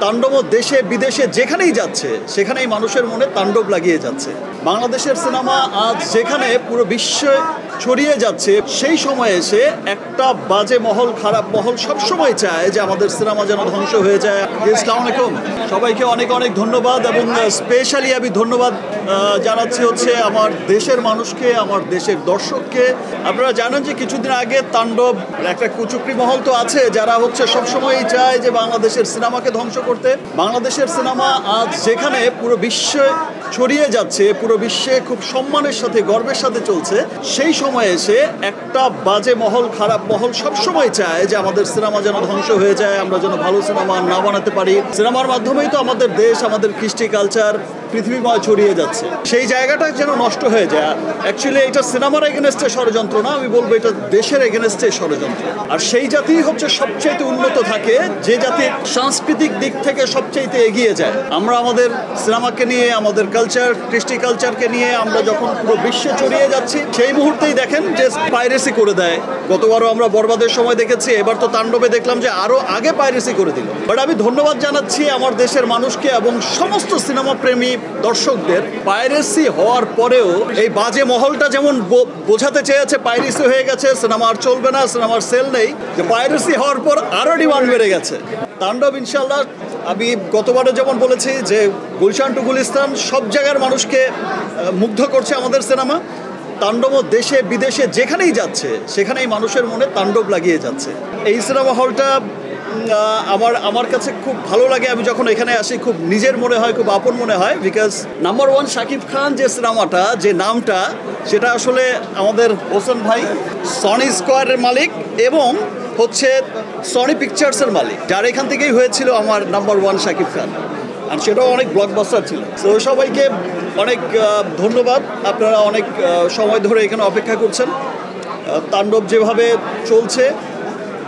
তাণ্ডব দেশে বিদেশে যেখানেই যাচ্ছে সেখানেই মানুষের মনে তাণ্ডব লাগিয়ে যাচ্ছে। বাংলাদেশের সিনেমা আজ যেখানে পুরো বিশ্বে ছড়িয়ে যাচ্ছে, সেই সময়ে এসে একটা বাজে মহল, খারাপ মহল সবসময় চায় যে আমাদের সিনেমা যেন ধ্বংস হয়ে যায়। আসসালামু আলাইকুম, সবাইকে অনেক অনেক ধন্যবাদ এবং স্পেশালি আমি ধন্যবাদ জানাচ্ছি হচ্ছে আমার দেশের মানুষকে, আমার দেশের দর্শককে। আপনারা জানেন যে কিছুদিন আগে তাণ্ডব একটা কুচক্রী মহল তো আছে যারা হচ্ছে সবসময়ই চায় যে বাংলাদেশের সিনেমাকে ধ্বংস করতে। বাংলাদেশের সিনেমা আজ যেখানে পুরো বিশ্বে ছড়িয়ে যাচ্ছে, পুরো বিশ্বে খুব সম্মানের সাথে গর্বের সাথে চলছে, সেই সময় এসে একটা বাজে মহল, খারাপ মহল সবসময় চায় যে আমাদের সিনেমা যেন ধ্বংস হয়ে যায়, আমরা যেন ভালো সিনেমা না বানাতে পারি। সিনেমার মাধ্যমেই তো আমাদের দেশ, আমাদের কৃষ্টি কালচার পৃথিবীময় ছড়িয়ে যাচ্ছে, সেই জায়গাটা যেন নষ্ট হয়ে যায়। অ্যাকচুয়ালি এটা সিনেমার এগেনস্টে ষড়যন্ত্র না, আমি বলবো এটা দেশের এগেনস্টে ষড়যন্ত্র। আর সেই জাতি হচ্ছে সবচাইতে উন্নত থাকে যে জাতি সাংস্কৃতিক দিক থেকে সবচাইতে এগিয়ে যায়। আমরা আমাদের সিনেমাকে নিয়ে, আমাদের কালচার, কৃষ্টি কালচারকে নিয়ে আমরা যখন পুরো বিশ্বে ছড়িয়ে যাচ্ছি, সেই মুহূর্তেই দেখেন যে পাইরেসি করে দেয়। গতবারও আমরা বরবাদের সময় দেখেছি, এবার তো তাণ্ডবে দেখলাম যে আরো আগে পাইরেসি করে দিল। বাট আমি ধন্যবাদ জানাচ্ছি আমার দেশের মানুষকে এবং সমস্ত সিনেমা প্রেমী দর্শকদের। পাইরেসি হওয়ার পরেও এই বাজে মহলটা যেমন বোঝাতে চেয়েছে পাইরেসি হয়ে গেছে, সিনেমা আর চলবে না, সিনেমার সেল নেই, যে পাইরেসি হওয়ার পর আরো ডিমান্ড বেড়ে গেছে। তাণ্ডব ইনশাল্লাহ, আমি গতবারে যেমন বলেছি যে গুলশান টু গুলিস্তান সব জায়গার মানুষকে মুগ্ধ করছে আমাদের সিনেমা। তাণ্ডব দেশে বিদেশে যেখানেই যাচ্ছে সেখানেই মানুষের মনে তাণ্ডব লাগিয়ে যাচ্ছে। এই সিনেমা হলটা আমার কাছে খুব ভালো লাগে। আমি যখন এখানে আসি খুব নিজের মনে হয়, খুব আপন মনে হয়। Because number one Shakib Khan যে সিনেমাটা, যে নামটা, সেটা আসলে আমাদের হোসেন ভাই সনি স্কোয়ারের মালিক এবং হচ্ছে সনি পিকচার্সের মালিক, যার এখান থেকেই হয়েছিল আমার নাম্বার ওয়ান শাকিব খান, আর সেটাও অনেক ব্লকবাস্টার ছিল। তো সবাইকে অনেক ধন্যবাদ, আপনারা অনেক সময় ধরে এখানে অপেক্ষা করছেন। তাণ্ডব যেভাবে চলছে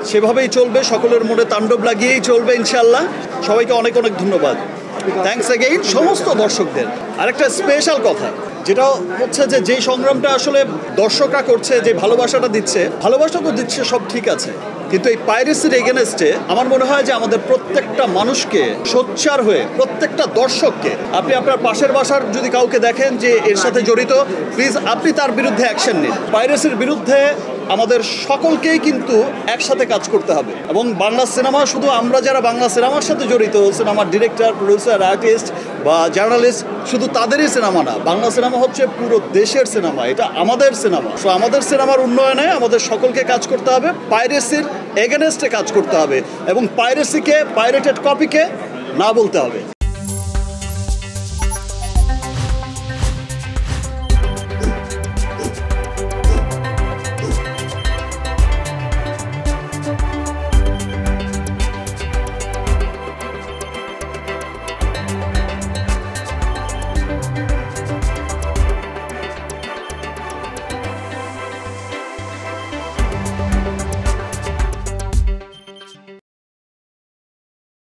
সেভাবেই চলবে, সকলের মনে তাণ্ডব লাগিয়েই চলবে ইনশাল্লাহ। সবাইকে অনেক অনেক ধন্যবাদ, থ্যাঙ্কস অ্যাগেইন সমস্ত দর্শকদের। আরেকটা স্পেশাল কথা যেটা হচ্ছে যে যেই সংগ্রামটা আসলে দর্শকরা করছে, যে ভালোবাসাটা দিচ্ছে, ভালোবাসা তো দিচ্ছে, সব ঠিক আছে, কিন্তু এই পাইরেসির এগেনস্টে আমার মনে হয় যে আমাদের প্রত্যেকটা মানুষকে সোচ্চার হয়ে, প্রত্যেকটা দর্শককে, আপনি আপনার পাশের বাসার যদি কাউকে দেখেন যে এর সাথে জড়িত, প্লিজ আপনি তার বিরুদ্ধে অ্যাকশন নিন। পাইরেসির বিরুদ্ধে আমাদের সকলকেই কিন্তু একসাথে কাজ করতে হবে। এবং বাংলা সিনেমা শুধু আমরা যারা বাংলা সিনেমার সাথে জড়িত, সিনেমার ডিরেক্টর, প্রডিউসার, আর্টিস্ট বা জার্নালিস্ট, শুধু তাদেরই সিনেমা না, বাংলা সিনেমা হচ্ছে পুরো দেশের সিনেমা, এটা আমাদের সিনেমা। সো আমাদের সিনেমার উন্নয়নে আমাদের সকলকে কাজ করতে হবে, পাইরেসির এগেনস্টে কাজ করতে হবে এবং পাইরেসিকে, পাইরেটেড কপিকে না বলতে হবে।